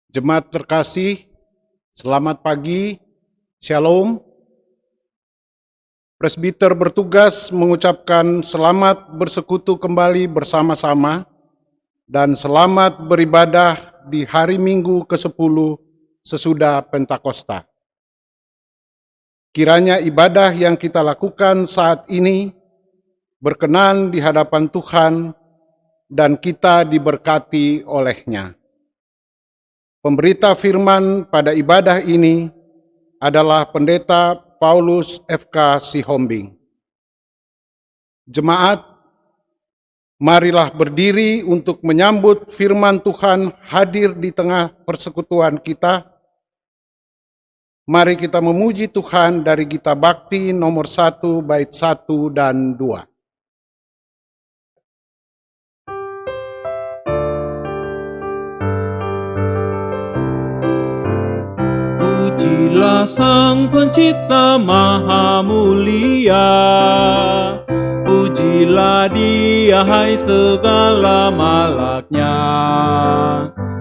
Jemaat terkasih, selamat pagi, Shalom. Presbiter bertugas mengucapkan selamat bersekutu kembali bersama-sama dan selamat beribadah di hari Minggu ke-10 sesudah Pentakosta. Kiranya ibadah yang kita lakukan saat ini berkenan di hadapan Tuhan dan kita diberkati oleh-Nya. Pemberita firman pada ibadah ini adalah Pendeta Paulus F.K. Sihombing. Jemaat, marilah berdiri untuk menyambut firman Tuhan hadir di tengah persekutuan kita. Mari kita memuji Tuhan dari Gita Bakti nomor 1 bait 1 dan 2. Pujilah Sang Pencipta Maha Mulia, pujilah Dia hai segala malaknya.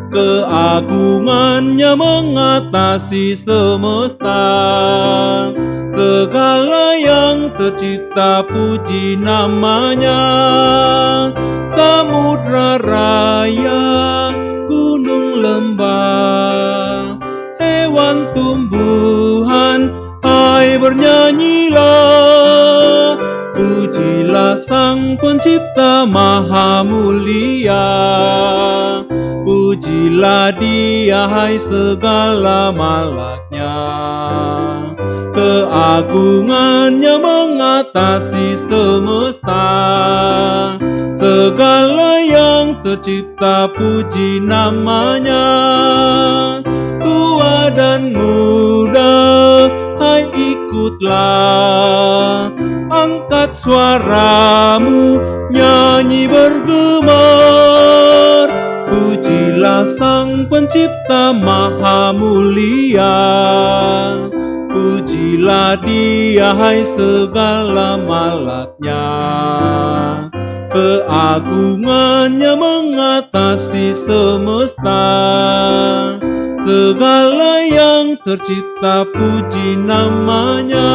Keagungannya mengatasi semesta, segala yang tercipta puji namanya. Samudra raya, gunung lembah, hewan tumbuhan, hai bernyanyilah. Pujilah Sang Pencipta Maha Mulia, pujilah Dia hai segala malaknya. Keagungannya mengatasi semesta, segala yang tercipta puji namanya. Tua dan muda, hai ikutlah, angkat suaramu, nyanyi bergemar. Pujilah Sang Pencipta Maha Mulia, pujilah Dia hai segala malaknya. Keagungannya mengatasi semesta, segala yang tercipta puji namanya.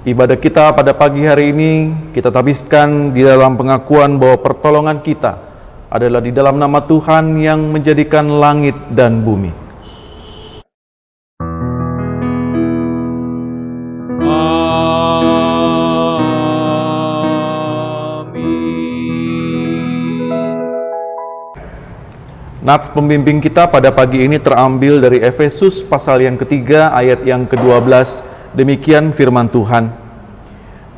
Ibadah kita pada pagi hari ini kita habiskan di dalam pengakuan bahwa pertolongan kita adalah di dalam nama Tuhan yang menjadikan langit dan bumi. Nats pembimbing kita pada pagi ini terambil dari Efesus pasal yang ketiga ayat yang ke-12. Demikian firman Tuhan.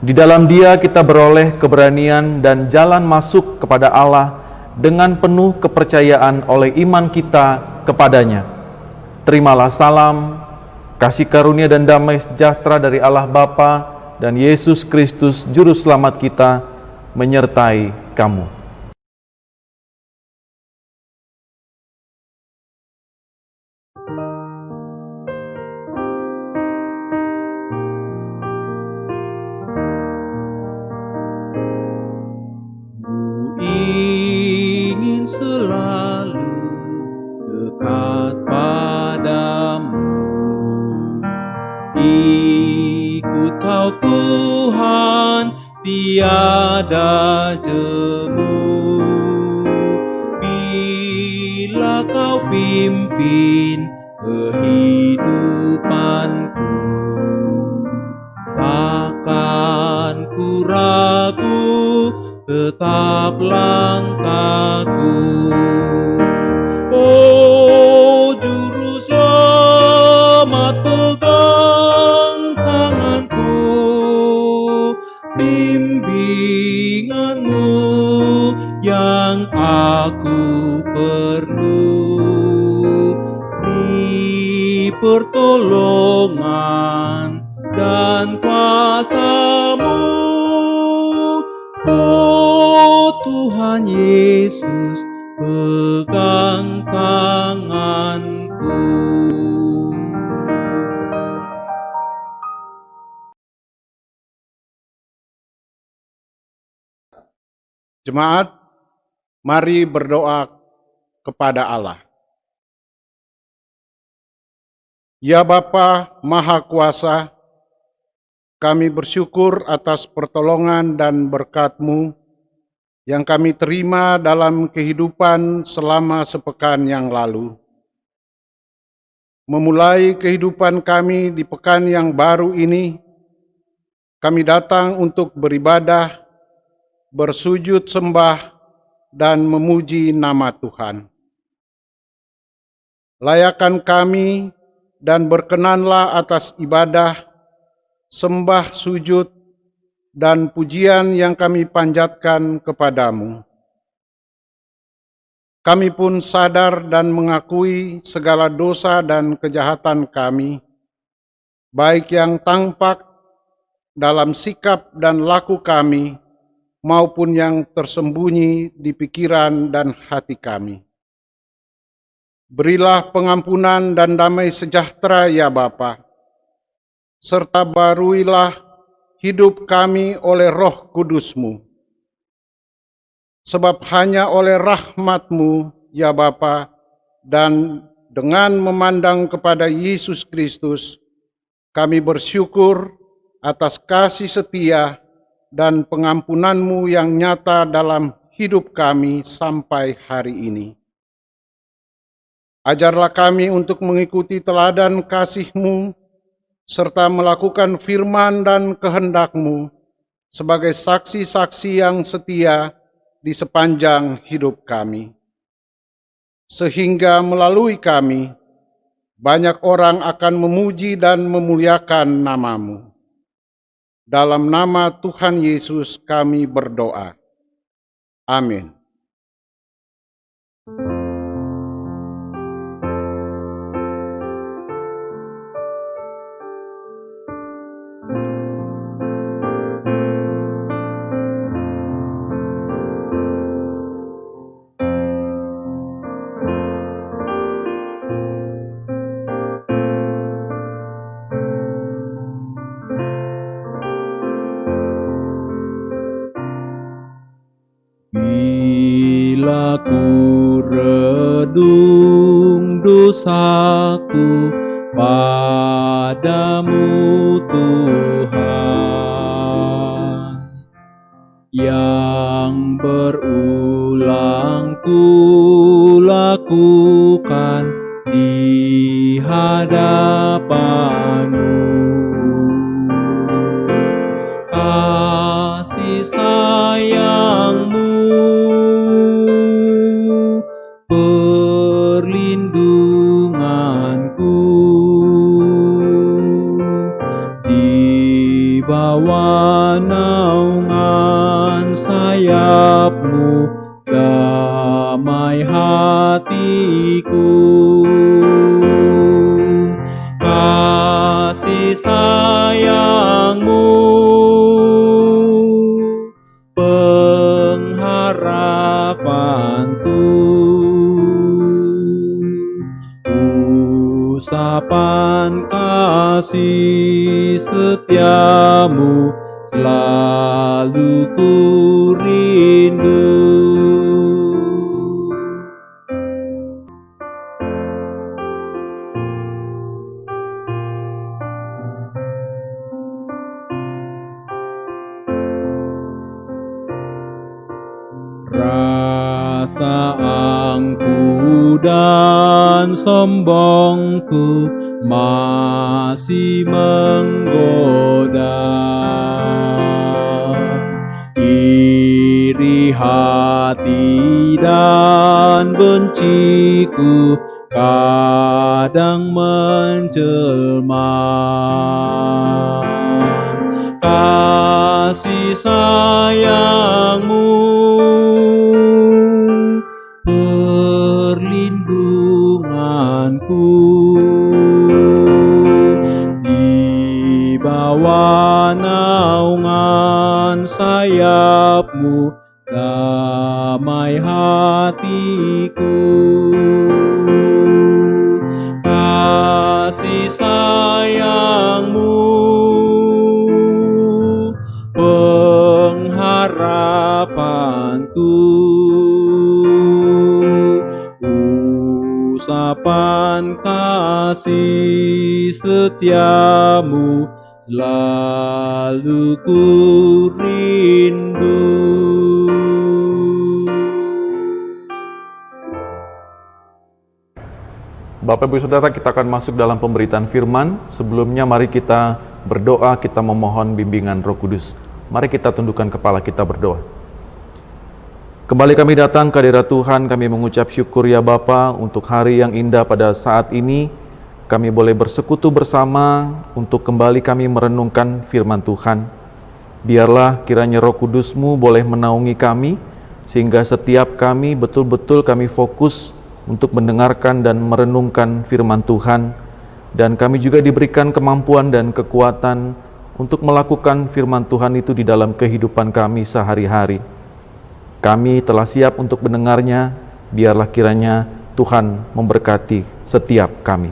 Di dalam Dia kita beroleh keberanian dan jalan masuk kepada Allah dengan penuh kepercayaan oleh iman kita kepadanya. Terimalah salam, kasih karunia dan damai sejahtera dari Allah Bapa dan Yesus Kristus Juru Selamat kita menyertai kamu. Ingin selalu dekat padamu, ikut Kau Tuhan, tiada jemu. Bila Kau pimpin kehidupanku, takkan ku ragu, tetap langkahku. Oh Juru Selamat, pegang tanganku, bimbinganmu yang aku perlu. Beri pertolongan dan kuasa-Mu, oh Tuhan Yesus, pegang tanganku. Jemaat, Mari berdoa kepada Allah. Ya Bapa Maha Kuasa, kami bersyukur atas pertolongan dan berkat-Mu yang kami terima dalam kehidupan selama sepekan yang lalu. Memulai kehidupan kami di pekan yang baru ini, kami datang untuk beribadah, bersujud sembah, dan memuji nama Tuhan. Layakan kami dan berkenanlah atas ibadah, sembah sujud, dan pujian yang kami panjatkan kepadamu. Kami pun sadar dan mengakui segala dosa dan kejahatan kami, baik yang tampak dalam sikap dan laku kami, maupun yang tersembunyi di pikiran dan hati kami. Berilah pengampunan dan damai sejahtera ya Bapa, serta baruilah hidup kami oleh Roh Kudus-Mu. Sebab hanya oleh rahmat-Mu ya Bapa, dan dengan memandang kepada Yesus Kristus, kami bersyukur atas kasih setia dan pengampunan-Mu yang nyata dalam hidup kami sampai hari ini. Ajarlah kami untuk mengikuti teladan kasih-Mu, serta melakukan firman dan kehendak-Mu sebagai saksi-saksi yang setia di sepanjang hidup kami. Sehingga melalui kami, banyak orang akan memuji dan memuliakan nama-Mu. Dalam nama Tuhan Yesus kami berdoa. Amin. Bila ku redung dosaku padamu Tuhan, yang berulang ku lakukan di hadapan-Mu. Kasih sayang-Mu perlindunganku, di bawah naungan sayap-Mu damai hatiku. Kasih sayang-Mu pengharapanku, usapan kasih setia-Mu selalu ku rindu. Rasa angku dan sombongku masih menggoda, iri hati dan benciku kadang menjelma. Kasih sayang-Mu perlindunganku, di bawah naungan sayap-Mu damai hatiku. Kasih sayang-Mu pengharapanku, harapan kasih setiamu selalu ku rindu. Bapak Ibu Saudara, kita akan masuk dalam pemberitaan firman. Sebelumnya mari kita berdoa, kita memohon bimbingan Roh Kudus. Mari kita tundukkan kepala kita berdoa. Kembali kami datang ke hadirat Tuhan, kami mengucap syukur ya Bapa untuk hari yang indah pada saat ini. Kami boleh bersekutu bersama untuk kembali kami merenungkan firman Tuhan. Biarlah kiranya Roh Kudus-Mu boleh menaungi kami, sehingga setiap kami betul-betul kami fokus untuk mendengarkan dan merenungkan firman Tuhan, dan kami juga diberikan kemampuan dan kekuatan untuk melakukan firman Tuhan itu di dalam kehidupan kami sehari-hari. Kami telah siap untuk mendengarnya, biarlah kiranya Tuhan memberkati setiap kami.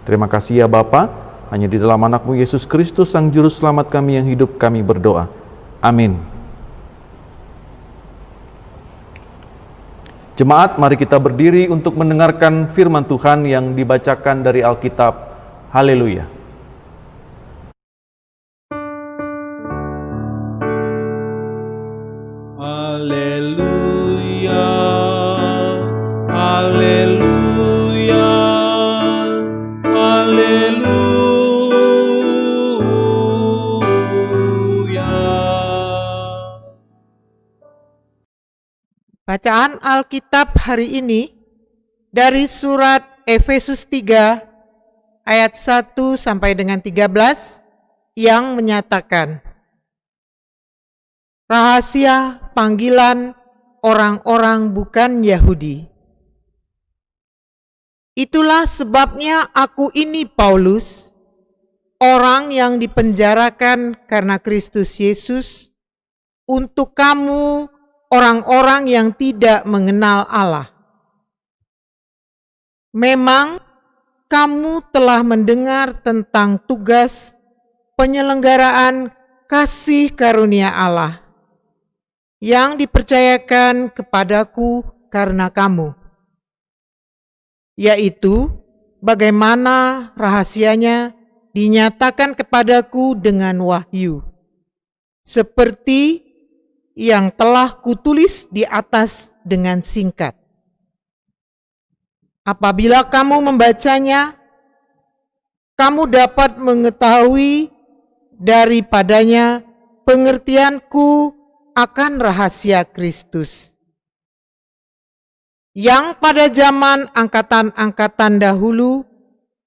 Terima kasih ya Bapa, hanya di dalam anak-Mu Yesus Kristus Sang Juru Selamat kami yang hidup kami berdoa. Amin. Jemaat, mari kita berdiri untuk mendengarkan firman Tuhan yang dibacakan dari Alkitab. Haleluya. Haleluya, haleluya, haleluya. Bacaan Alkitab hari ini dari surat Efesus 3 ayat 1 sampai dengan 13 yang menyatakan rahasia panggilan orang-orang bukan Yahudi. Itulah sebabnya aku ini Paulus, orang yang dipenjarakan karena Kristus Yesus, untuk kamu orang-orang yang tidak mengenal Allah. Memang kamu telah mendengar tentang tugas penyelenggaraan kasih karunia Allah yang dipercayakan kepadaku karena kamu, yaitu bagaimana rahasianya dinyatakan kepadaku dengan wahyu, seperti yang telah kutulis di atas dengan singkat. Apabila kamu membacanya, kamu dapat mengetahui daripadanya pengertianku akan rahasia Kristus, yang pada zaman angkatan-angkatan dahulu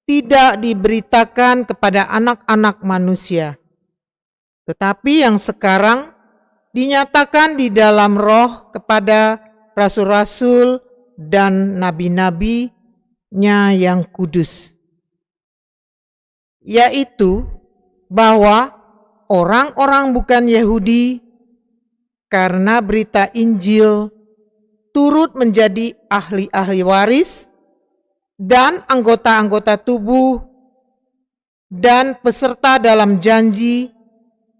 tidak diberitakan kepada anak-anak manusia, tetapi yang sekarang dinyatakan di dalam Roh kepada rasul-rasul dan nabi-nabinya yang kudus, yaitu bahwa orang-orang bukan Yahudi karena berita Injil turut menjadi ahli-ahli waris dan anggota-anggota tubuh dan peserta dalam janji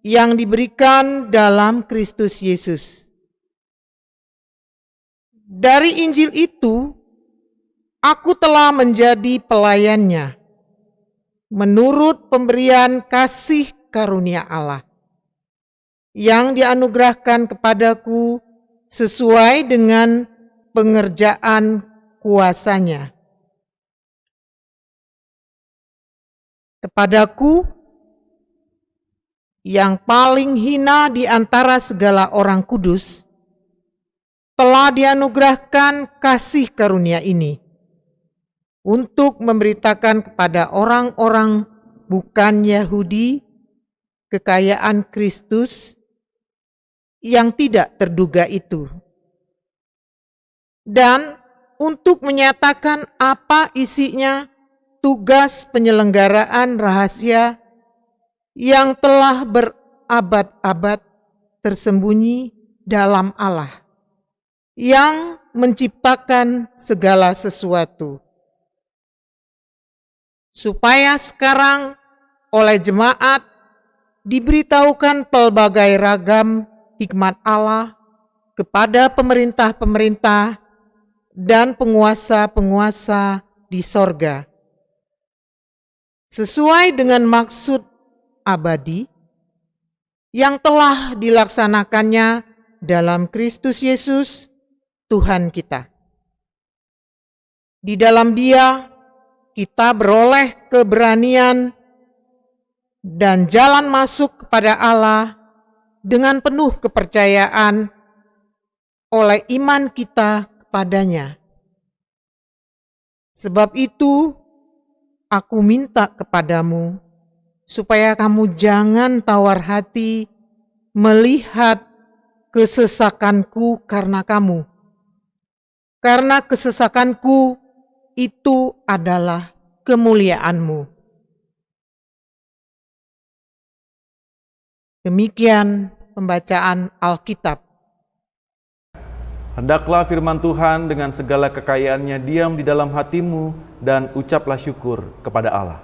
yang diberikan dalam Kristus Yesus. Dari Injil itu, aku telah menjadi pelayannya, menurut pemberian kasih karunia Allah, yang dianugerahkan kepadaku sesuai dengan pengerjaan kuasanya. Kepadaku, yang paling hina di antara segala orang kudus, telah dianugerahkan kasih karunia ini untuk memberitakan kepada orang-orang bukan Yahudi kekayaan Kristus yang tidak terduga itu, dan untuk menyatakan apa isinya tugas penyelenggaraan rahasia yang telah berabad-abad tersembunyi dalam Allah yang menciptakan segala sesuatu, supaya sekarang oleh jemaat diberitahukan pelbagai ragam hikmat Allah kepada pemerintah-pemerintah dan penguasa-penguasa di sorga. Sesuai dengan maksud abadi yang telah dilaksanakannya dalam Kristus Yesus, Tuhan kita. Di dalam Dia, kita beroleh keberanian dan jalan masuk kepada Allah dengan penuh kepercayaan oleh iman kita kepadanya. Sebab itu, aku minta kepadamu, supaya kamu jangan tawar hati melihat kesesakanku karena kamu. Karena kesesakanku itu adalah kemuliaanmu. Demikian pembacaan Alkitab. Hendaklah firman Tuhan dengan segala kekayaannya diam di dalam hatimu dan ucaplah syukur kepada Allah.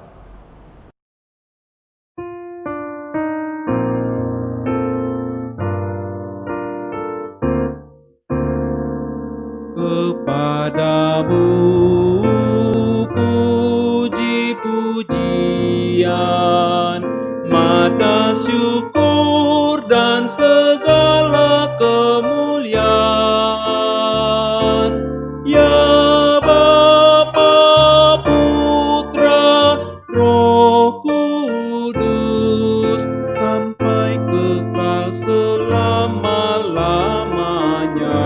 Kepadamu puji-pujian, mata syukur dan segala kemuliaan. Ya Bapa, Putra, Roh Kudus, sampai kekal selama-lamanya.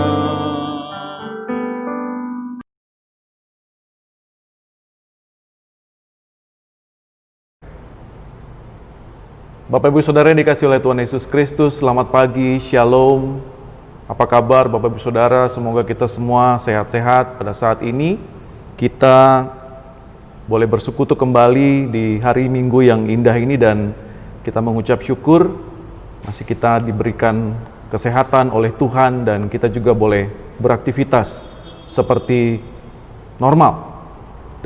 Bapak Ibu Saudara yang dikasihi oleh Tuhan Yesus Kristus, selamat pagi, Shalom. Apa kabar Bapak Ibu Saudara? Semoga kita semua sehat-sehat pada saat ini. Kita boleh bersekutu kembali di hari Minggu yang indah ini dan kita mengucap syukur masih kita diberikan kesehatan oleh Tuhan dan kita juga boleh beraktivitas seperti normal.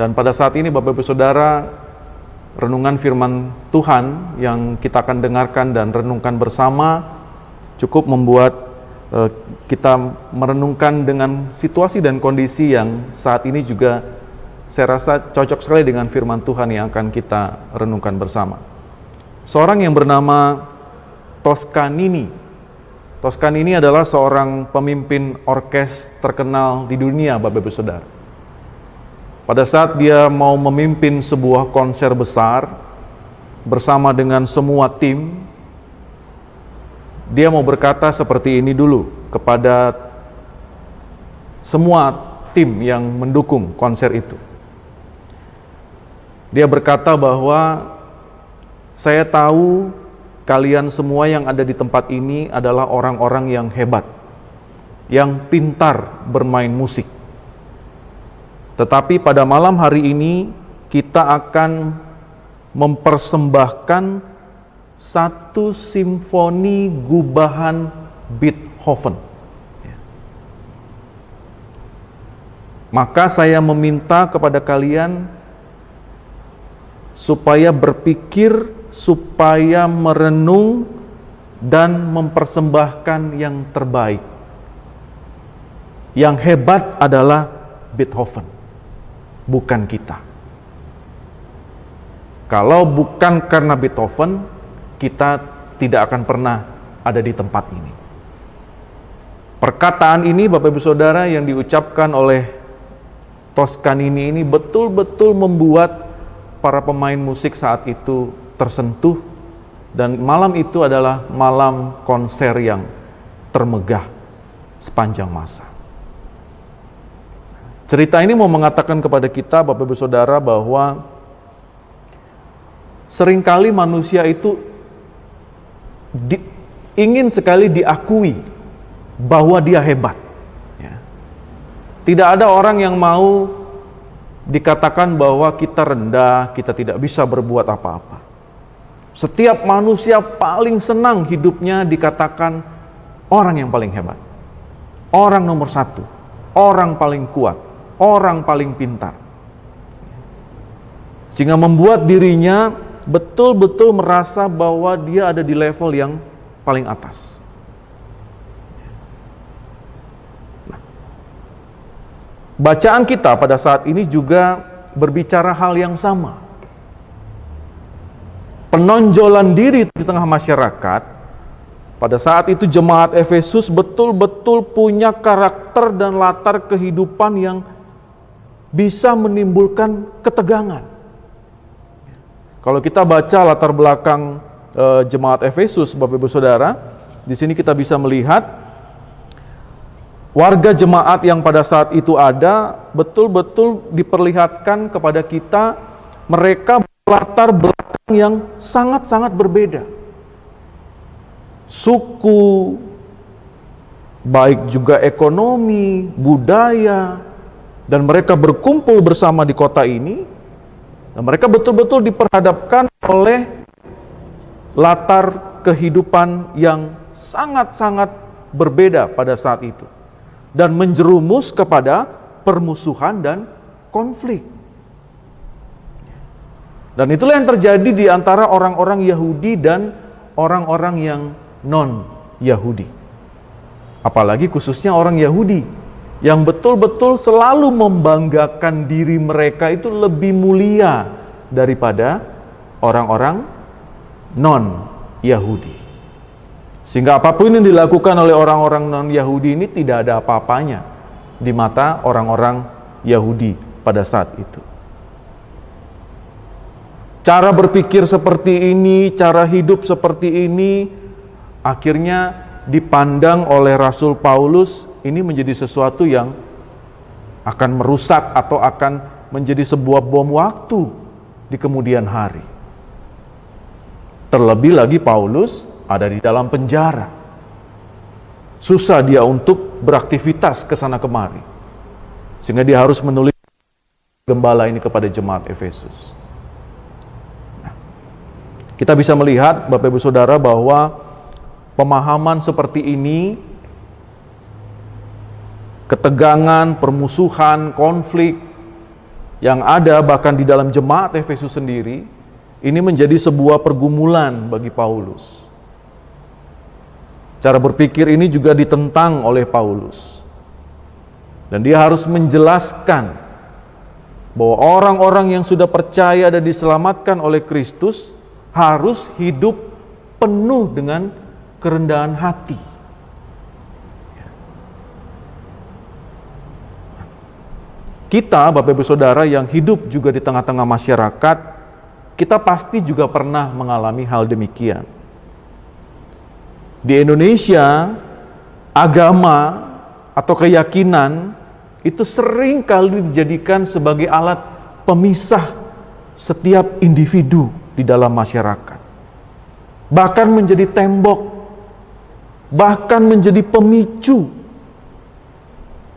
Dan pada saat ini Bapak Ibu Saudara, renungan firman Tuhan yang kita akan dengarkan dan renungkan bersama cukup membuat kita merenungkan dengan situasi dan kondisi yang saat ini juga saya rasa cocok sekali dengan firman Tuhan yang akan kita renungkan bersama. Seorang yang bernama Toscanini. Toscanini adalah seorang pemimpin orkes terkenal di dunia, Bapak Ibu Saudara. Pada saat dia mau memimpin sebuah konser besar bersama dengan semua tim, dia mau berkata seperti ini dulu kepada semua tim yang mendukung konser itu. Dia berkata bahwa saya tahu kalian semua yang ada di tempat ini adalah orang-orang yang hebat, yang pintar bermain musik. Tetapi pada malam hari ini kita akan mempersembahkan satu simfoni gubahan Beethoven. Maka saya meminta kepada kalian supaya berpikir, supaya merenung dan mempersembahkan yang terbaik. Yang hebat adalah Beethoven, bukan kita. Kalau bukan karena Beethoven, kita tidak akan pernah ada di tempat ini. Perkataan ini Bapak Ibu Saudara yang diucapkan oleh Toscanini ini betul-betul membuat para pemain musik saat itu tersentuh, dan malam itu adalah malam konser yang termegah sepanjang masa. Cerita ini mau mengatakan kepada kita, Bapak Ibu Saudara, bahwa seringkali manusia itu ingin sekali diakui bahwa dia hebat. Ya. Tidak ada orang yang mau dikatakan bahwa kita rendah, kita tidak bisa berbuat apa-apa. Setiap manusia paling senang hidupnya dikatakan orang yang paling hebat, orang nomor satu, orang paling kuat, orang paling pintar. Sehingga membuat dirinya betul-betul merasa bahwa dia ada di level yang paling atas. Nah, bacaan kita pada saat ini juga berbicara hal yang sama. Penonjolan diri di tengah masyarakat, pada saat itu jemaat Efesus betul-betul punya karakter dan latar kehidupan yang bisa menimbulkan ketegangan. Kalau kita baca latar belakang jemaat Efesus, Bapak Ibu Saudara, di sini kita bisa melihat warga jemaat yang pada saat itu ada betul-betul diperlihatkan kepada kita, mereka berlatar belakang yang sangat-sangat berbeda. Suku, baik juga ekonomi, budaya, dan mereka berkumpul bersama di kota ini. Dan mereka betul-betul diperhadapkan oleh latar kehidupan yang sangat-sangat berbeda pada saat itu. Dan menjerumus kepada permusuhan dan konflik. Dan itulah yang terjadi di antara orang-orang Yahudi dan orang-orang yang non-Yahudi. Apalagi khususnya orang Yahudi yang betul-betul selalu membanggakan diri mereka itu lebih mulia daripada orang-orang non-Yahudi. Sehingga apapun yang dilakukan oleh orang-orang non-Yahudi ini tidak ada apa-apanya di mata orang-orang Yahudi pada saat itu. Cara berpikir seperti ini, cara hidup seperti ini, akhirnya dipandang oleh Rasul Paulus ini menjadi sesuatu yang akan merusak atau akan menjadi sebuah bom waktu di kemudian hari. Terlebih lagi Paulus ada di dalam penjara. Susah dia untuk beraktivitas ke sana kemari. Sehingga dia harus menulis gembala ini kepada jemaat Efesus. Nah, kita bisa melihat Bapak Ibu Saudara bahwa pemahaman seperti ini, ketegangan, permusuhan, konflik yang ada bahkan di dalam jemaat Efesus sendiri, ini menjadi sebuah pergumulan bagi Paulus. Cara berpikir ini juga ditentang oleh Paulus. Dan dia harus menjelaskan bahwa orang-orang yang sudah percaya dan diselamatkan oleh Kristus harus hidup penuh dengan kerendahan hati. Kita, Bapak Ibu Saudara, yang hidup juga di tengah-tengah masyarakat, kita pasti juga pernah mengalami hal demikian. Di Indonesia, agama atau keyakinan itu sering kali dijadikan sebagai alat pemisah setiap individu di dalam masyarakat. Bahkan menjadi tembok, bahkan menjadi pemicu.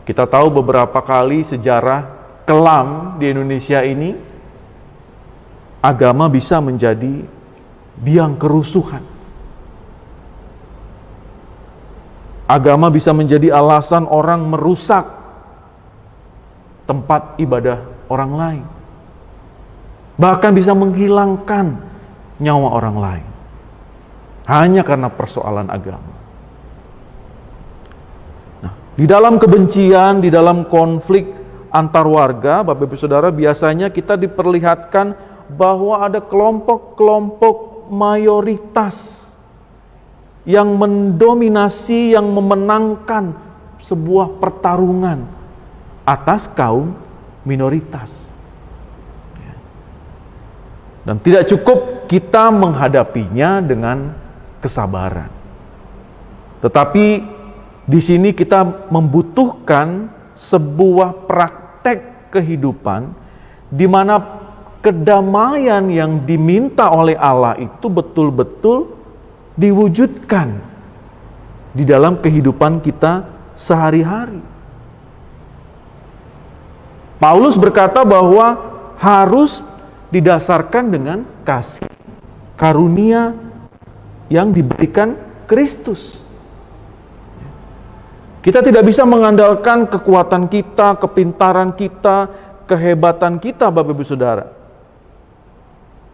Kita tahu beberapa kali sejarah kelam di Indonesia ini, agama bisa menjadi biang kerusuhan. Agama bisa menjadi alasan orang merusak tempat ibadah orang lain. Bahkan bisa menghilangkan nyawa orang lain. Hanya karena persoalan agama. Nah, di dalam kebencian, di dalam konflik antar warga, Bapak Ibu Saudara, biasanya kita diperlihatkan bahwa ada kelompok-kelompok mayoritas yang mendominasi, yang memenangkan sebuah pertarungan atas kaum minoritas. Dan tidak cukup kita menghadapinya dengan kesabaran. Tetapi di sini kita membutuhkan sebuah praktek kehidupan di mana kedamaian yang diminta oleh Allah itu betul-betul diwujudkan di dalam kehidupan kita sehari-hari. Paulus berkata bahwa harus didasarkan dengan kasih karunia yang diberikan Kristus. Kita tidak bisa mengandalkan kekuatan kita, kepintaran kita, kehebatan kita, Bapak Ibu Saudara.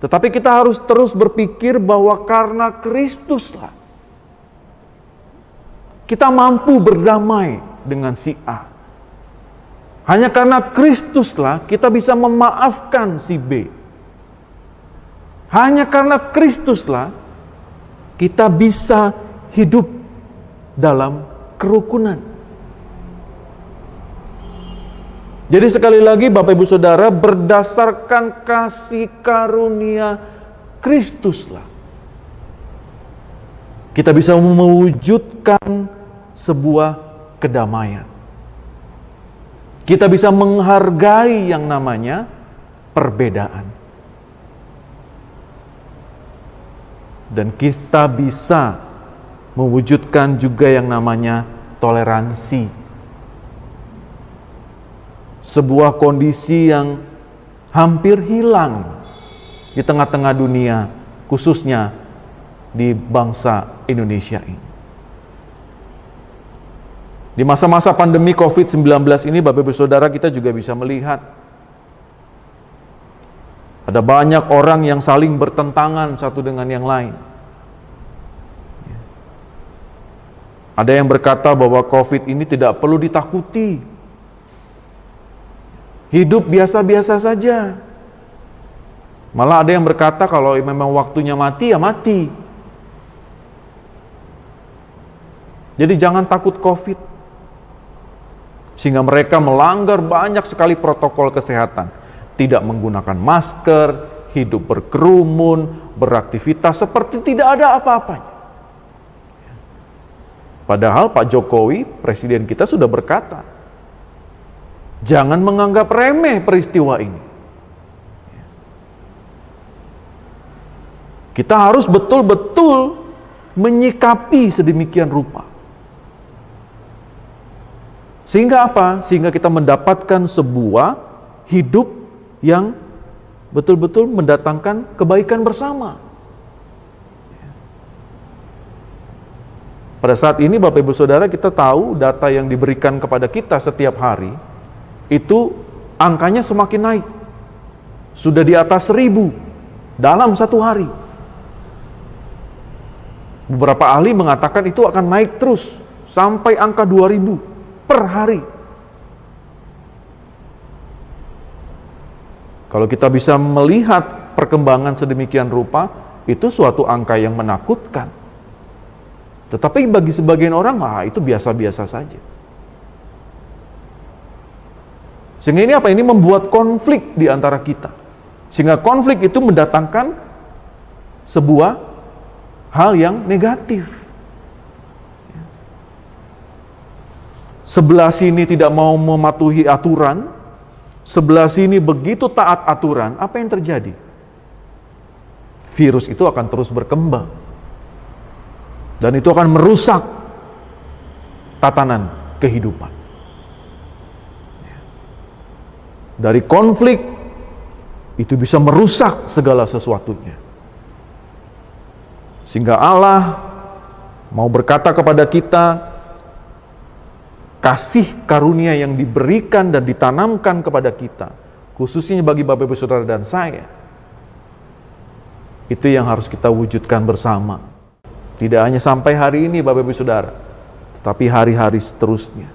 Tetapi kita harus terus berpikir bahwa karena Kristuslah kita mampu berdamai dengan si A. Hanya karena Kristuslah kita bisa memaafkan si B. Hanya karena Kristuslah kita bisa hidup dalam kerukunan. Jadi sekali lagi Bapak Ibu Saudara, berdasarkan kasih karunia Kristuslah kita bisa mewujudkan sebuah kedamaian. Kita bisa menghargai yang namanya perbedaan. Dan kita bisa mewujudkan juga yang namanya toleransi. Sebuah kondisi yang hampir hilang di tengah-tengah dunia, khususnya di bangsa Indonesia ini. Di masa-masa pandemi COVID-19 ini, Bapak Ibu Saudara, kita juga bisa melihat ada banyak orang yang saling bertentangan satu dengan yang lain. Ada yang berkata bahwa COVID ini tidak perlu ditakuti. Hidup biasa-biasa saja. Malah ada yang berkata kalau memang waktunya mati, ya mati. Jadi jangan takut COVID. Sehingga mereka melanggar banyak sekali protokol kesehatan. Tidak menggunakan masker, hidup berkerumun, beraktivitas seperti tidak ada apa-apanya. Padahal Pak Jokowi, presiden kita, sudah berkata, jangan menganggap remeh peristiwa ini. Kita harus betul-betul menyikapi sedemikian rupa. Sehingga apa? Sehingga kita mendapatkan sebuah hidup yang betul-betul mendatangkan kebaikan bersama. Pada saat ini Bapak Ibu Saudara, kita tahu data yang diberikan kepada kita setiap hari, itu angkanya semakin naik. Sudah di atas 1.000 dalam satu hari. Beberapa ahli mengatakan itu akan naik terus sampai angka 2.000 per hari. Kalau kita bisa melihat perkembangan sedemikian rupa, itu suatu angka yang menakutkan. Tetapi bagi sebagian orang, itu biasa-biasa saja. Sehingga ini apa? Ini membuat konflik di antara kita. Sehingga konflik itu mendatangkan sebuah hal yang negatif. Sebelah sini tidak mau mematuhi aturan, sebelah sini begitu taat aturan, apa yang terjadi? Virus itu akan terus berkembang. Dan itu akan merusak tatanan kehidupan. Dari konflik, itu bisa merusak segala sesuatunya. Sehingga Allah mau berkata kepada kita, kasih karunia yang diberikan dan ditanamkan kepada kita, khususnya bagi Bapak Ibu Saudara dan saya, itu yang harus kita wujudkan bersama. Tidak hanya sampai hari ini Bapak Ibu Saudara, tetapi hari-hari seterusnya.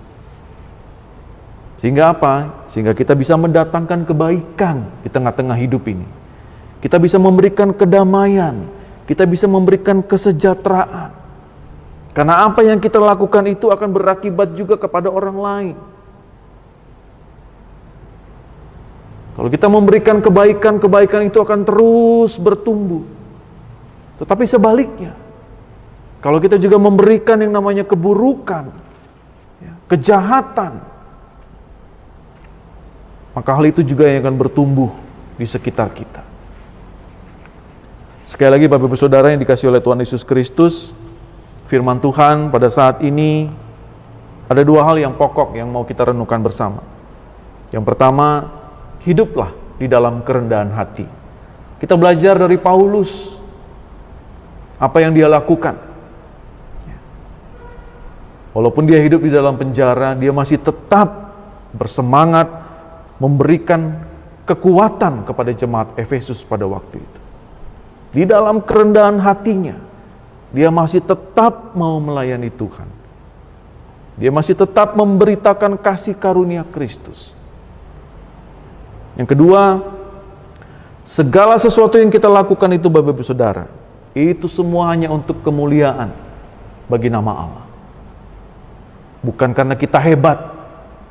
Sehingga apa? Sehingga kita bisa mendatangkan kebaikan di tengah-tengah hidup ini. Kita bisa memberikan kedamaian, kita bisa memberikan kesejahteraan. Karena apa yang kita lakukan itu akan berakibat juga kepada orang lain. Kalau kita memberikan kebaikan, kebaikan itu akan terus bertumbuh. Tetapi sebaliknya, kalau kita juga memberikan yang namanya keburukan, kejahatan, maka hal itu juga yang akan bertumbuh di sekitar kita. Sekali lagi Bapak Ibu Saudara yang dikasihi oleh Tuhan Yesus Kristus, firman Tuhan pada saat ini ada dua hal yang pokok yang mau kita renungkan bersama. Yang pertama, hiduplah di dalam kerendahan hati. Kita belajar dari Paulus apa yang dia lakukan. Walaupun dia hidup di dalam penjara, dia masih tetap bersemangat memberikan kekuatan kepada jemaat Efesus pada waktu itu. Di dalam kerendahan hatinya, dia masih tetap mau melayani Tuhan. Dia masih tetap memberitakan kasih karunia Kristus. Yang kedua, segala sesuatu yang kita lakukan itu Bapak Ibu Saudara, itu semua hanya untuk kemuliaan bagi nama Allah. Bukan karena kita hebat,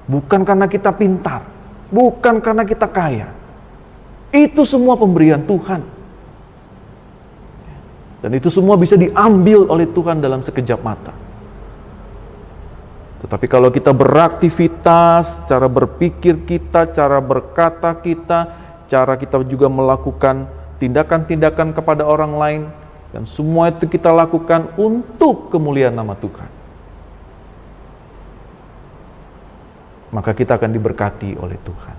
bukan karena kita pintar, bukan karena kita kaya. Itu semua pemberian Tuhan. Dan itu semua bisa diambil oleh Tuhan dalam sekejap mata. Tetapi kalau kita beraktivitas, cara berpikir kita, cara berkata kita, cara kita juga melakukan tindakan-tindakan kepada orang lain, dan semua itu kita lakukan untuk kemuliaan nama Tuhan, maka kita akan diberkati oleh Tuhan.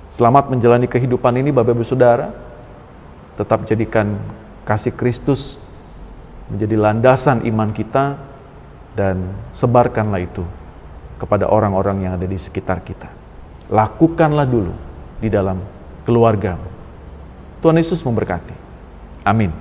Selamat menjalani kehidupan ini Bapak Ibu Saudara. Tetap jadikan kasih Kristus menjadi landasan iman kita, dan sebarkanlah itu kepada orang-orang yang ada di sekitar kita. Lakukanlah dulu di dalam keluargamu. Tuhan Yesus memberkati. Amin.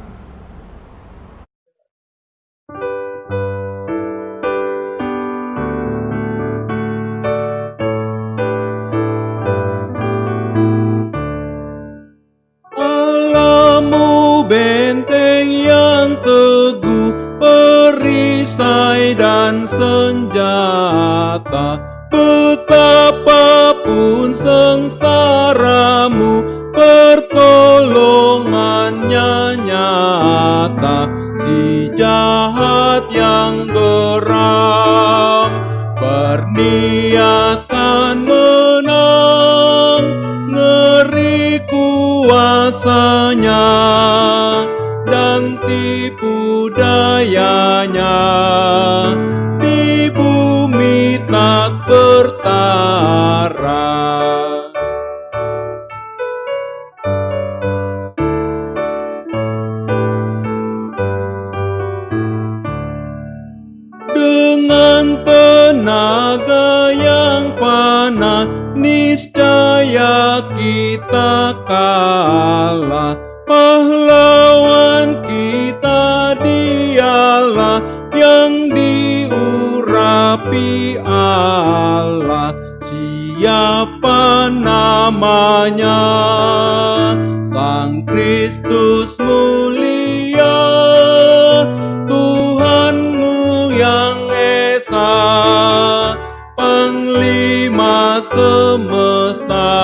Allahmu benteng yang teguh, perisai dan senjata. Betapapun sengsaramu, pertolongannya nyata. Si jahat yang geram berniatkan menang, ngeri kuasanya dan tipu dayanya, di bumi tak bertara. Dengan tenaga yang fana, niscaya kita kalah. Pahlawan kita Dialah yang diurapi Allah. Siapa namanya? Sang Kristus mulia, Tuhanmu yang esa, Panglima semesta,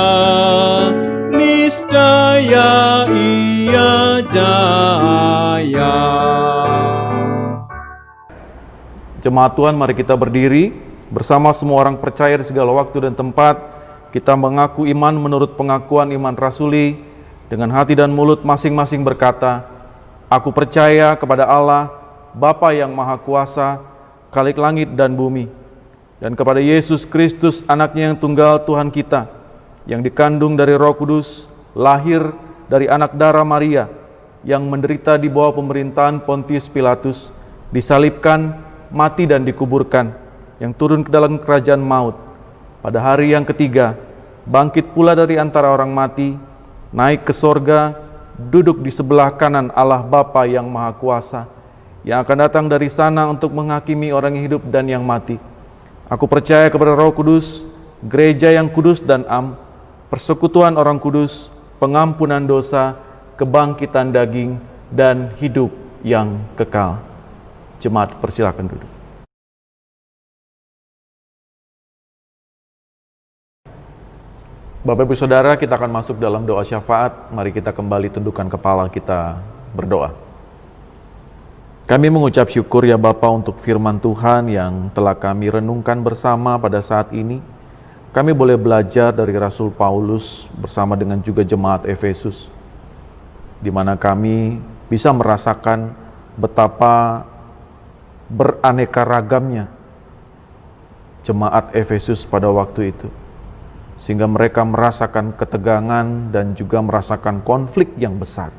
niscaya Ia jaya. Jemaat Tuhan, mari kita berdiri bersama semua orang percaya di segala waktu dan tempat. Kita mengaku iman menurut pengakuan iman rasuli, dengan hati dan mulut masing-masing berkata, aku percaya kepada Allah, Bapa yang Maha Kuasa, Khalik langit dan bumi, dan kepada Yesus Kristus, anaknya yang tunggal Tuhan kita, yang dikandung dari Roh Kudus, lahir dari anak darah Maria, yang menderita di bawah pemerintahan Pontius Pilatus, disalibkan, mati dan dikuburkan, yang turun ke dalam kerajaan maut. Pada hari yang ketiga, bangkit pula dari antara orang mati, naik ke sorga, duduk di sebelah kanan Allah Bapa yang Maha Kuasa, yang akan datang dari sana untuk menghakimi orang yang hidup dan yang mati. Aku percaya kepada Roh Kudus, gereja yang kudus dan am, persekutuan orang kudus, pengampunan dosa, kebangkitan daging, dan hidup yang kekal. Jemaat, persilakan duduk. Bapak Ibu Saudara, kita akan masuk dalam doa syafaat. Mari kita kembali tundukkan kepala kita berdoa. Kami mengucap syukur ya Bapa untuk firman Tuhan yang telah kami renungkan bersama pada saat ini. Kami boleh belajar dari Rasul Paulus bersama dengan juga jemaat Efesus, di mana kami bisa merasakan betapa beraneka ragamnya jemaat Efesus pada waktu itu, sehingga mereka merasakan ketegangan dan juga merasakan konflik yang besar.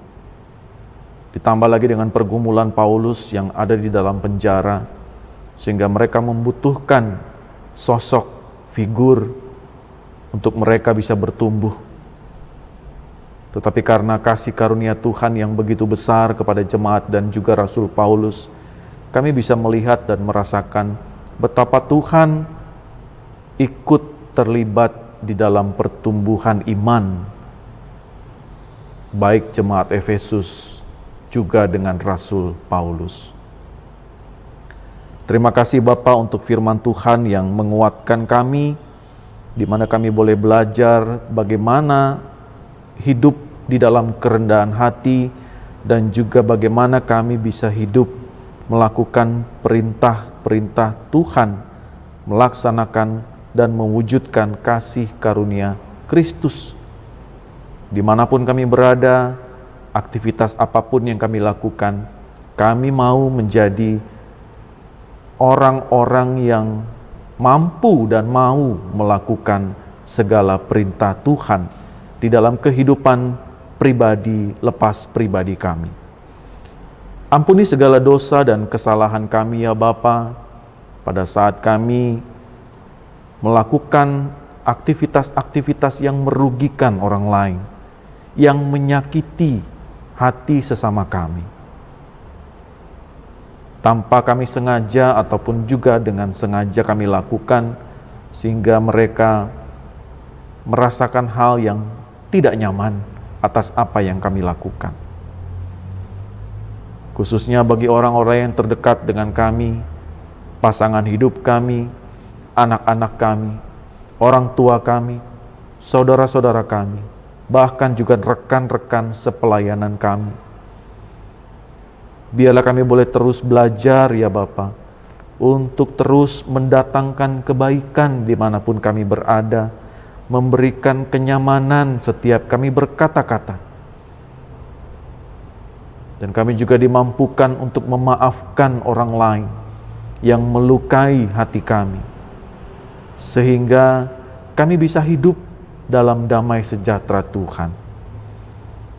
Ditambah lagi dengan pergumulan Paulus yang ada di dalam penjara, sehingga mereka membutuhkan sosok, figur untuk mereka bisa bertumbuh. Tetapi karena kasih karunia Tuhan yang begitu besar kepada jemaat dan juga Rasul Paulus, kami bisa melihat dan merasakan betapa Tuhan ikut terlibat di dalam pertumbuhan iman, baik jemaat Efesus juga dengan Rasul Paulus. Terima kasih Bapa untuk firman Tuhan yang menguatkan kami, di mana kami boleh belajar bagaimana hidup di dalam kerendahan hati dan juga bagaimana kami bisa hidup melakukan perintah-perintah Tuhan, melaksanakan dan mewujudkan kasih karunia Kristus. Dimanapun kami berada, aktivitas apapun yang kami lakukan, kami mau menjadi orang-orang yang mampu dan mau melakukan segala perintah Tuhan di dalam kehidupan pribadi lepas pribadi kami. Ampuni segala dosa dan kesalahan kami ya Bapa, pada saat kami melakukan aktivitas-aktivitas yang merugikan orang lain, yang menyakiti hati sesama kami. Tanpa kami sengaja ataupun juga dengan sengaja kami lakukan, sehingga mereka merasakan hal yang tidak nyaman atas apa yang kami lakukan. Khususnya bagi orang-orang yang terdekat dengan kami, pasangan hidup kami, anak-anak kami, orang tua kami, saudara-saudara kami, bahkan juga rekan-rekan sepelayanan kami. Biarlah kami boleh terus belajar ya Bapa, untuk terus mendatangkan kebaikan dimanapun kami berada, memberikan kenyamanan setiap kami berkata-kata. Dan kami juga dimampukan untuk memaafkan orang lain yang melukai hati kami, sehingga kami bisa hidup dalam damai sejahtera Tuhan.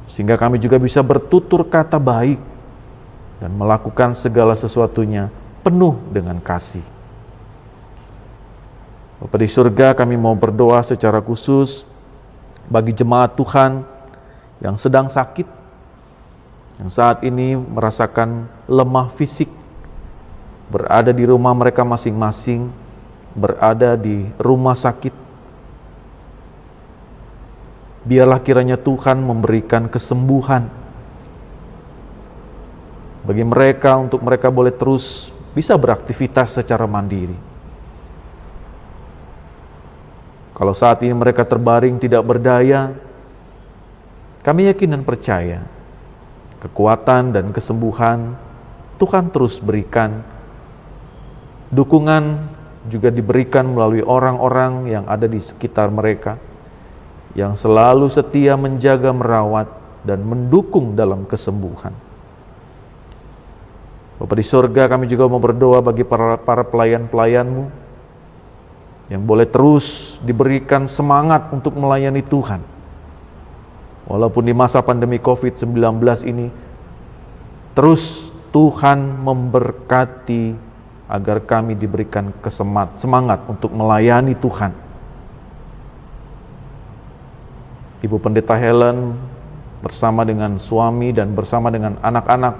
Sehingga kami juga bisa bertutur kata baik dan melakukan segala sesuatunya penuh dengan kasih. Bapa di surga, kami mau berdoa secara khusus bagi jemaat Tuhan yang sedang sakit, yang saat ini merasakan lemah fisik, berada di rumah mereka masing-masing, berada di rumah sakit. Biarlah kiranya Tuhan memberikan kesembuhan bagi mereka, untuk mereka boleh terus bisa beraktivitas secara mandiri. Kalau saat ini mereka terbaring tidak berdaya, kami yakin dan percaya kekuatan dan kesembuhan Tuhan terus berikan. Dukungan juga diberikan melalui orang-orang yang ada di sekitar mereka, yang selalu setia menjaga, merawat, dan mendukung dalam kesembuhan. Bapa di surga, kami juga mau berdoa bagi para pelayan-pelayan-Mu yang boleh terus diberikan semangat untuk melayani Tuhan. Walaupun di masa pandemi COVID-19 ini, terus Tuhan memberkati agar kami diberikan semangat untuk melayani Tuhan. Ibu Pendeta Helen bersama dengan suami dan bersama dengan anak-anak,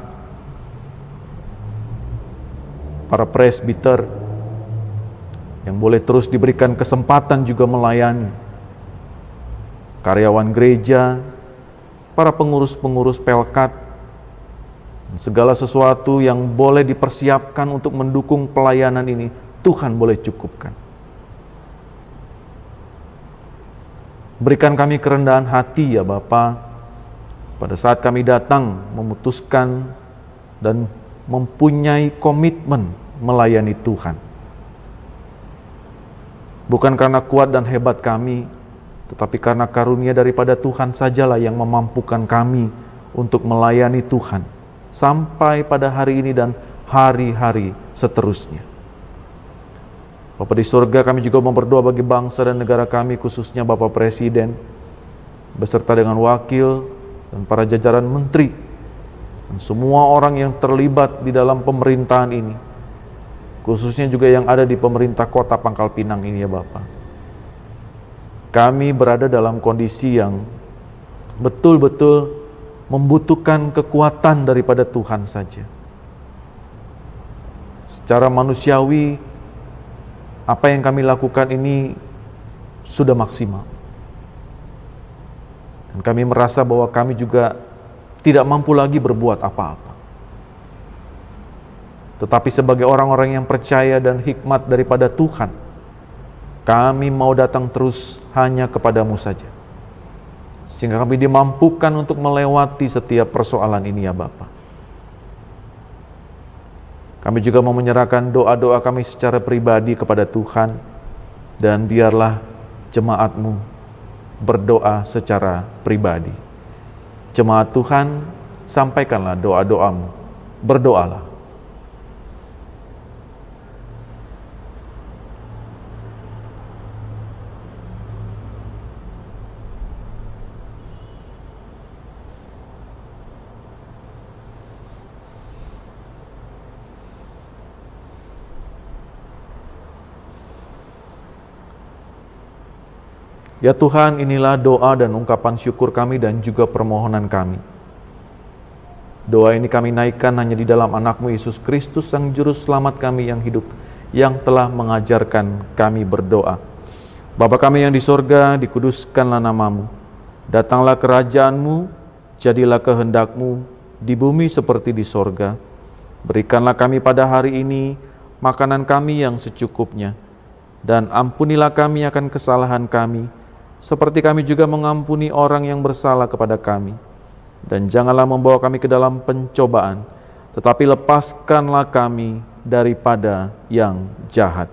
para presbiter yang boleh terus diberikan kesempatan juga melayani, karyawan gereja, para pengurus-pengurus pelkat, segala sesuatu yang boleh dipersiapkan untuk mendukung pelayanan ini, Tuhan boleh cukupkan. Berikan kami kerendahan hati ya Bapa, pada saat kami datang memutuskan dan mempunyai komitmen melayani Tuhan. Bukan karena kuat dan hebat kami, tetapi karena karunia daripada Tuhan sajalah yang memampukan kami untuk melayani Tuhan sampai pada hari ini dan hari-hari seterusnya. Bapa di surga, kami juga mau berdoa bagi bangsa dan negara kami, khususnya Bapak Presiden, beserta dengan wakil dan para jajaran menteri, dan semua orang yang terlibat di dalam pemerintahan ini, khususnya juga yang ada di pemerintah kota Pangkal Pinang ini ya Bapak. Kami berada dalam kondisi yang betul-betul membutuhkan kekuatan daripada Tuhan saja. Secara manusiawi, apa yang kami lakukan ini sudah maksimal. Dan kami merasa bahwa kami juga tidak mampu lagi berbuat apa-apa. Tetapi sebagai orang-orang yang percaya dan hikmat daripada Tuhan, kami mau datang terus hanya kepadamu saja. Sehingga kami dimampukan untuk melewati setiap persoalan ini ya Bapa. Kami juga mau menyerahkan doa-doa kami secara pribadi kepada Tuhan, dan biarlah jemaat-Mu berdoa secara pribadi. Jemaat Tuhan, sampaikanlah doa-doamu, berdoalah. Ya Tuhan, inilah doa dan ungkapan syukur kami dan juga permohonan kami. Doa ini kami naikkan hanya di dalam anak-Mu Yesus Kristus, Sang Juru Selamat kami yang hidup, yang telah mengajarkan kami berdoa. Bapa kami yang di sorga, dikuduskanlah nama-Mu. Datanglah kerajaan-Mu, jadilah kehendak-Mu di bumi seperti di sorga. Berikanlah kami pada hari ini makanan kami yang secukupnya, dan ampunilah kami akan kesalahan kami, seperti kami juga mengampuni orang yang bersalah kepada kami. Dan janganlah membawa kami ke dalam pencobaan, tetapi lepaskanlah kami daripada yang jahat.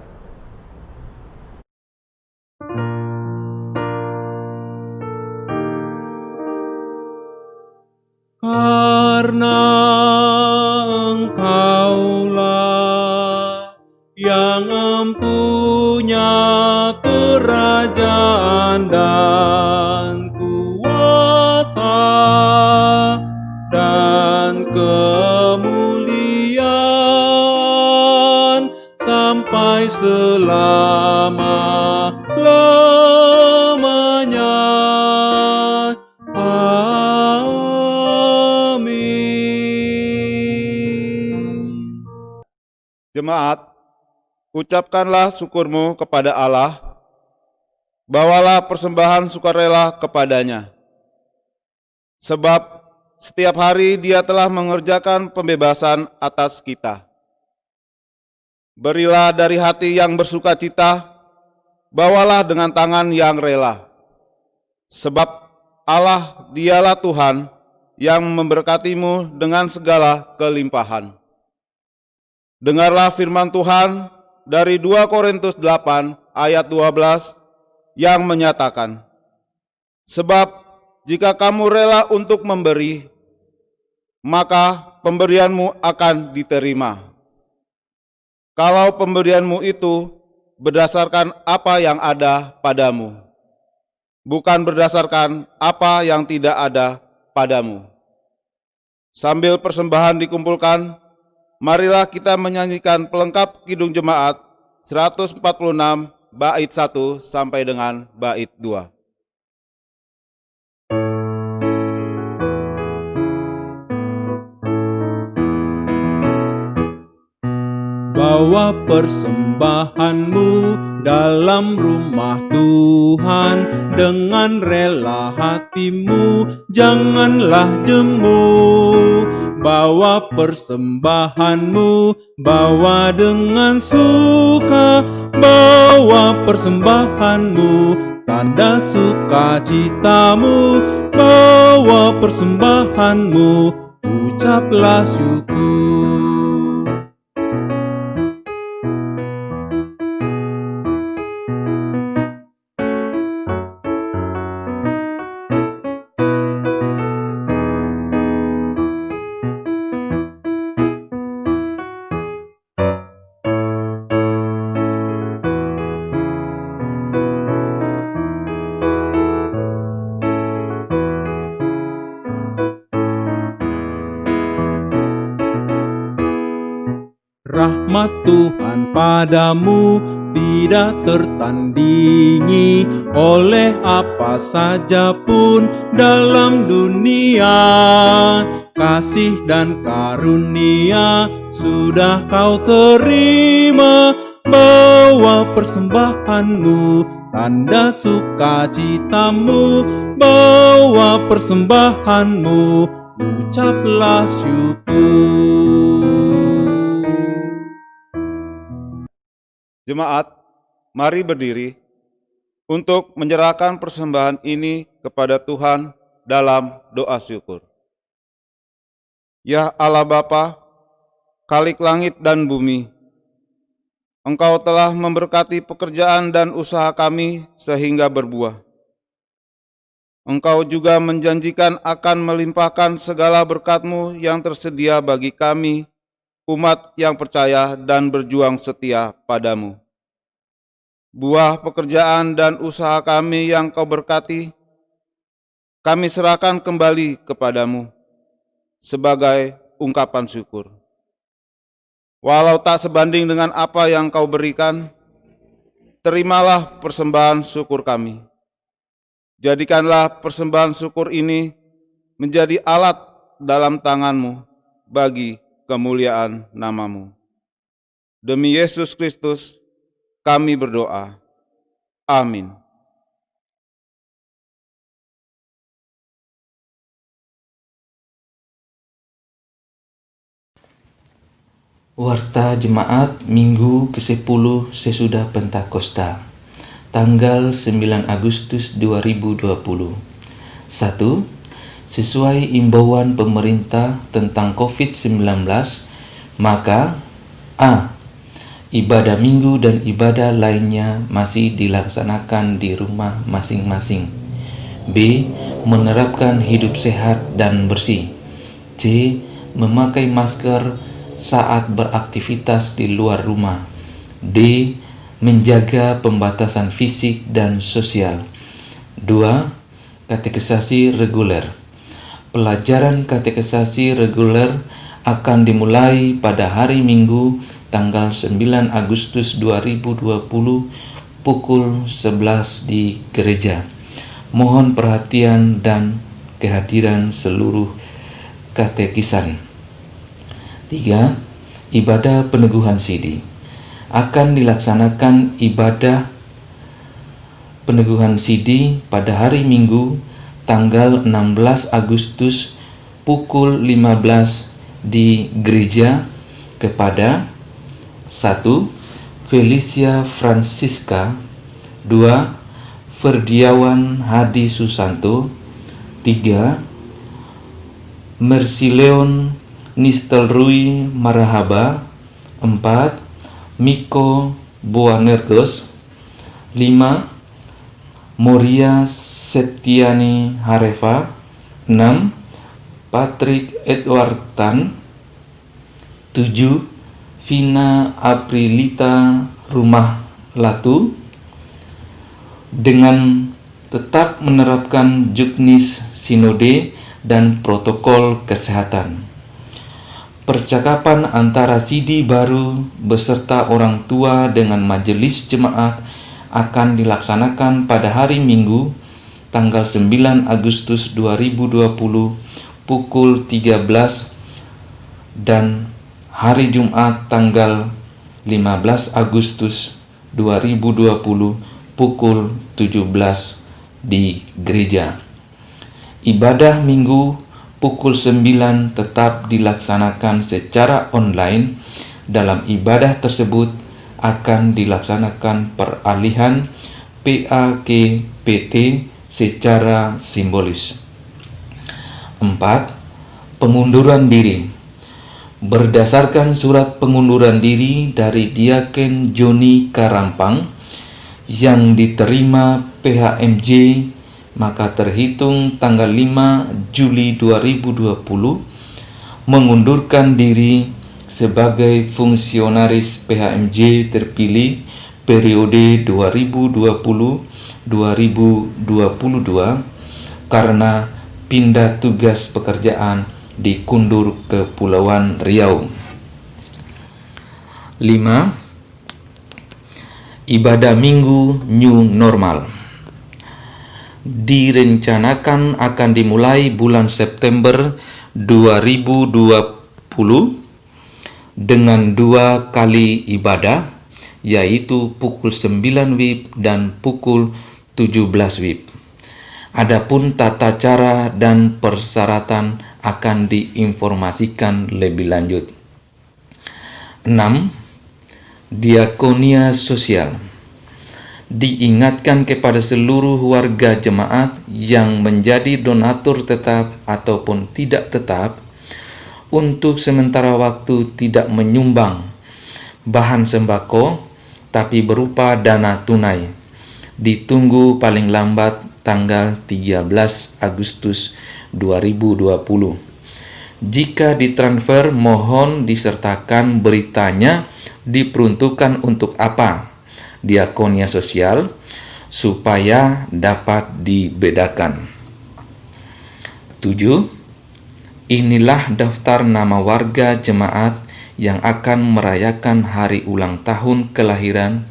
Karena Engkaulah yang empunya kerajaan dan kuasa dan kemuliaan sampai selama-lamanya. Amin. Jemaat, ucapkanlah syukurmu kepada Allah, bawalah persembahan sukarela kepadanya. Sebab setiap hari Dia telah mengerjakan pembebasan atas kita. Berilah dari hati yang bersukacita, bawalah dengan tangan yang rela. Sebab Allah Dialah Tuhan yang memberkatimu dengan segala kelimpahan. Dengarlah firman Tuhan dari 2 Korintus 8 ayat 12 yang menyatakan, sebab jika kamu rela untuk memberi, maka pemberianmu akan diterima. Kalau pemberianmu itu berdasarkan apa yang ada padamu, bukan berdasarkan apa yang tidak ada padamu. Sambil persembahan dikumpulkan, marilah kita menyanyikan pelengkap Kidung Jemaat 146 bait 1 sampai dengan bait 2. Bawa persembahanmu dalam rumah Tuhan dengan rela hatimu, janganlah jemu. Bawa persembahanmu, bawa dengan suka. Bawa persembahanmu, tanda sukacitamu. Bawa persembahanmu, ucaplah syukur. Rahmat Tuhan padamu tidak tertandingi oleh apa saja pun dalam dunia. Kasih dan karunia sudah kau terima bawa persembahanmu, tanda sukacitamu, bawa persembahanmu, ucaplah syukur. Jemaat, mari berdiri untuk menyerahkan persembahan ini kepada Tuhan dalam doa syukur. Ya Allah Bapa, Khalik langit dan bumi, Engkau telah memberkati pekerjaan dan usaha kami sehingga berbuah. Engkau juga menjanjikan akan melimpahkan segala berkat-Mu yang tersedia bagi kami, umat yang percaya dan berjuang setia padamu. Buah pekerjaan dan usaha kami yang Kau berkati, kami serahkan kembali kepadamu sebagai ungkapan syukur. Walau tak sebanding dengan apa yang Kau berikan, terimalah persembahan syukur kami. Jadikanlah persembahan syukur ini menjadi alat dalam tangan-Mu bagi kemuliaan nama-Mu. Demi Yesus Kristus, kami berdoa. Amin. Warta Jemaat Minggu ke-10 sesudah Pentakosta, tanggal 9 Agustus 2020. 1. Sesuai imbauan pemerintah tentang COVID-19, maka A. Ibadah minggu dan ibadah lainnya masih dilaksanakan di rumah masing-masing. B. Menerapkan hidup sehat dan bersih. C. Memakai masker saat beraktivitas di luar rumah. D. Menjaga pembatasan fisik dan sosial. 2. Katekisasi reguler. Pelajaran katekisasi reguler akan dimulai pada hari Minggu tanggal 9 Agustus 2020 pukul 11 di gereja. Mohon perhatian dan kehadiran seluruh katekisan. 3. Ibadah peneguhan sidi. Akan dilaksanakan ibadah peneguhan sidi pada hari Minggu tanggal 16 Agustus pukul 15 di gereja kepada 1. Felicia Francisca. 2. Ferdiawan Hadi Susanto. 3. Mersileon Nistelrooy Marahaba. 4. Miko Boanerges. 5. Moria Septiani Hareva. 6. Patrick Edward Tan. 7. Vina Aprilita Rumah Latu. Dengan tetap menerapkan juknis sinode dan protokol kesehatan. Percakapan antara sidi baru beserta orang tua dengan majelis jemaat akan dilaksanakan pada hari Minggu tanggal 9 Agustus 2020 pukul 13 dan hari Jumat tanggal 15 Agustus 2020 pukul 17 di gereja. Ibadah Minggu pukul 9 tetap dilaksanakan secara online. Dalam ibadah tersebut akan dilaksanakan peralihan PAKPT secara simbolis. 4. Pengunduran diri. Berdasarkan surat pengunduran diri dari Diaken Joni Karampang yang diterima PHMJ, maka terhitung tanggal 5 Juli 2020 mengundurkan diri sebagai fungsionaris PHMJ terpilih periode 2020-2022 karena pindah tugas pekerjaan di Kundur Kepulauan Riau. 5. Ibadah Minggu New Normal direncanakan akan dimulai bulan September 2020 dengan 2 kali ibadah, yaitu pukul 9 WIB dan pukul 17 WIB. Adapun tata cara dan persyaratan akan diinformasikan lebih lanjut. 6. Diakonia sosial. Diingatkan kepada seluruh warga jemaat yang menjadi donatur tetap ataupun tidak tetap untuk sementara waktu tidak menyumbang bahan sembako tapi berupa dana tunai. Ditunggu paling lambat tanggal 13 Agustus 2020. Jika ditransfer, mohon disertakan beritanya diperuntukkan untuk apa diakonia sosial supaya dapat dibedakan. 7. Inilah daftar nama warga jemaat yang akan merayakan hari ulang tahun kelahiran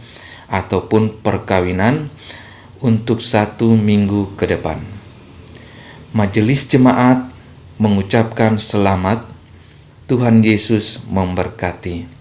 ataupun perkawinan untuk 1 minggu ke depan. Majelis jemaat mengucapkan selamat. Tuhan Yesus memberkati.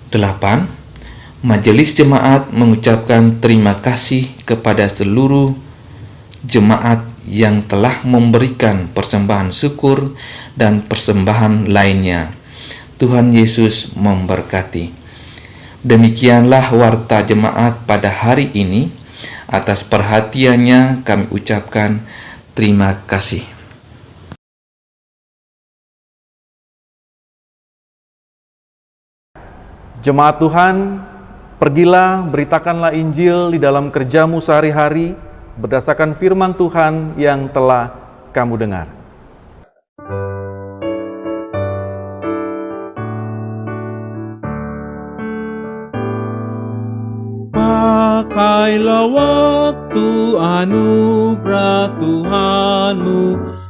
Delapan, Majelis Jemaat mengucapkan terima kasih kepada seluruh jemaat yang telah memberikan persembahan syukur dan persembahan lainnya. Tuhan Yesus memberkati. Demikianlah warta jemaat pada hari ini. Atas perhatiannya kami ucapkan terima kasih. Jemaat Tuhan, pergilah, beritakanlah Injil di dalam kerjamu sehari-hari berdasarkan firman Tuhan yang telah kamu dengar. Pakailah waktu anugerah Tuhanmu,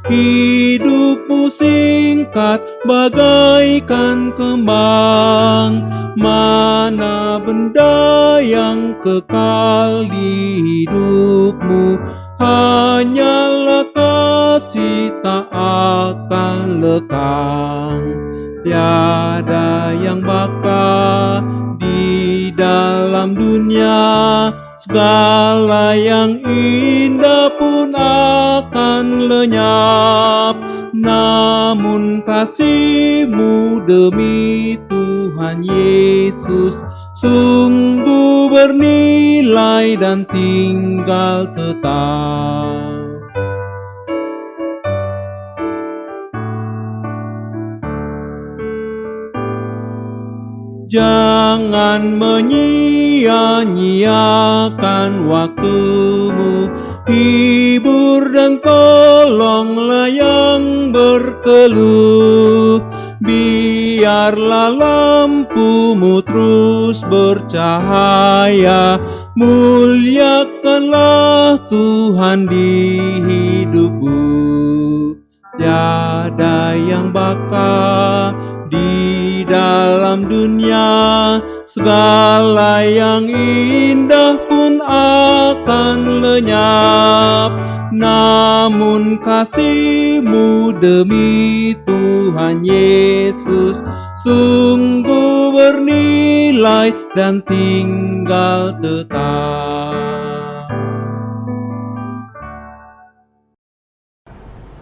hidupmu singkat bagaikan kembang. Mana benda yang kekal di hidupmu, hanyalah kasih tak akan lekang. Tiada yang bakal di dalam dunia, segala yang indah pun akan lenyap. Namun kasih-Mu demi Tuhan Yesus sungguh bernilai dan tinggal tetap. Jangan menyia-nyiakan waktumu, hibur dan tolonglah yang berkeluh. Biarlah lampumu terus bercahaya, muliakanlah Tuhan di hidupmu. Tiada yang bakal di dalam dunia, segala yang indah pun akan lenyap. Namun kasih-Mu demi Tuhan Yesus sungguh bernilai dan tinggal tetap.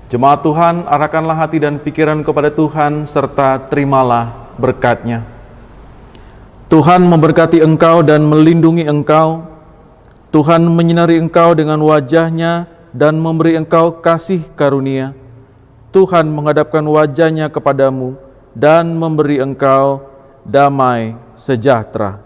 Jemaat Tuhan, arahkanlah hati dan pikiran kepada Tuhan, serta terimalah berkat-Nya. Tuhan memberkati engkau dan melindungi engkau. Tuhan menyinari engkau dengan wajah-Nya dan memberi engkau kasih karunia. Tuhan menghadapkan wajah-Nya kepadamu dan memberi engkau damai sejahtera.